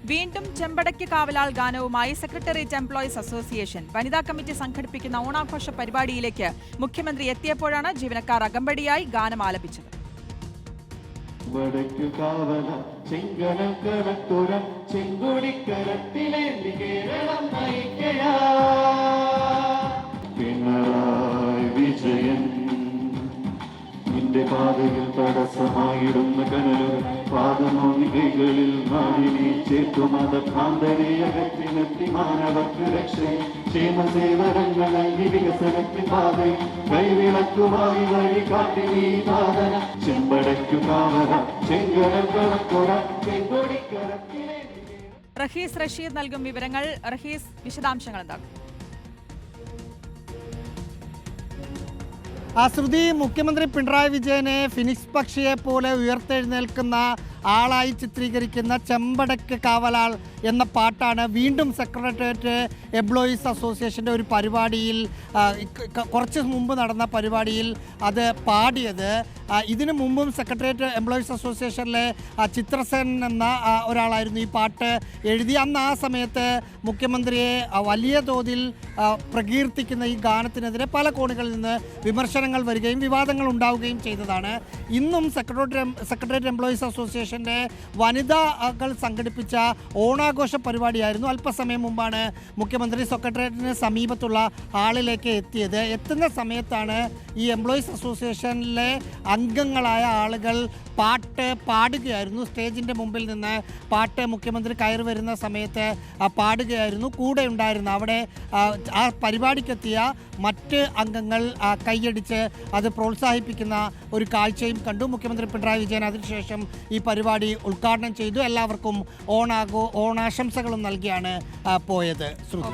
വീണ്ടും ചെമ്പടയ്ക്ക് കാവലാൾ ഗാനവുമായി secretariat employees association. വനിതാ committee സംഘടിപ്പിക്കുന്ന ഓണാഘോഷ പരിപാടിയിലേക്ക് മുഖ്യമന്ത്രി എത്തിയപ്പോഴാണ് ജീവനക്കാർ അകമ്പടിയായി ഗാനം ആലപിച്ചത്. പാതയിൽ തടസ്സമായിടുന്ന കനലുകൾ പാദമോനികകളിൽ നാടിനെ ചേർത്തുമതഭ്രാന്തരെ അകറ്റി നിർത്തി മാനവർക്ക് രക്ഷയും ക്ഷേമസേവനങ്ങൾ നൽകി വികസനത്തിൻ പാതയും കൈവിളക്കുമായി വഴി കാട്ടി നീ പാതന ചെമ്പടയ്ക്കു കാവല ചെങ്കടൽ കളക്കുറ ചെങ്കൊടിക്കരത്തിലെ. റഹീസ് റഷീദ് നൽകും വിവരങ്ങൾ. റഹീസ്, വിശദാംശങ്ങൾ എന്താണ്? ശ്രുതി, മുഖ്യമന്ത്രി പിണറായി വിജയനെ ഫിനിക്സ് പക്ഷിയെ പോലെ ഉയർത്തെഴുന്നേൽക്കുന്ന ആളായി ചിത്രീകരിക്കുന്ന ചെമ്പടയ്ക്ക് കാവലാൾ എന്ന പാട്ടാണ് വീണ്ടും സെക്രട്ടേറിയറ്റ് എംപ്ലോയീസ് അസോസിയേഷൻ്റെ ഒരു പരിപാടിയിൽ, കുറച്ച് മുമ്പ് നടന്ന പരിപാടിയിൽ അത് പാടിയത്. ഇതിനു മുമ്പും സെക്രട്ടേറിയറ്റ് എംപ്ലോയീസ് അസോസിയേഷനിലെ ചിത്രസേൻ എന്ന ഒരാളായിരുന്നു ഈ പാട്ട് എഴുതി. അന്ന് ആ സമയത്ത് മുഖ്യമന്ത്രിയെ വലിയ തോതിൽ പ്രകീർത്തിക്കുന്ന ഈ ഗാനത്തിനെതിരെ പല കോണുകളിൽ നിന്ന് വിമർശനങ്ങൾ വരികയും വിവാദങ്ങൾ ഉണ്ടാവുകയും ചെയ്തതാണ്. ഇന്നും സെക്രട്ടേറിയറ്റ് എംപ്ലോയീസ് അസോസിയേഷൻ്റെ വനിതാകൾ സംഘടിപ്പിച്ച ഓണാഘോഷ പരിപാടിയായിരുന്നു. അല്പസമയം മുമ്പാണ് മുഖ്യമന്ത്രി സെക്രട്ടേറിയറ്റിന് സമീപത്തുള്ള ഹാളിലേക്ക് എത്തിയത്. എത്തുന്ന സമയത്താണ് ഈ എംപ്ലോയീസ് അസോസിയേഷനിലെ അംഗങ്ങളായ ആളുകൾ പാട്ട് പാടുകയായിരുന്നു. സ്റ്റേജിൻ്റെ മുമ്പിൽ നിന്ന് പാട്ട് മുഖ്യമന്ത്രി കയറി വരുന്ന സമയത്ത് പാടുകയായിരുന്നു. കൂടെ ഉണ്ടായിരുന്ന അവിടെ ആ പരിപാടിക്കെത്തിയ മറ്റ് അംഗങ്ങൾ കൈയടിച്ച് അത് പ്രോത്സാഹിപ്പിക്കുന്ന ഒരു കാഴ്ചയും കണ്ടു. മുഖ്യമന്ത്രി പിണറായി വിജയൻ അതിനുശേഷം ഈ പരിപാടി ഉദ്ഘാടനം ചെയ്തു. എല്ലാവർക്കും ഓണാശംസകളും നൽകിയാണ് പോയത്. ശ്രുതി.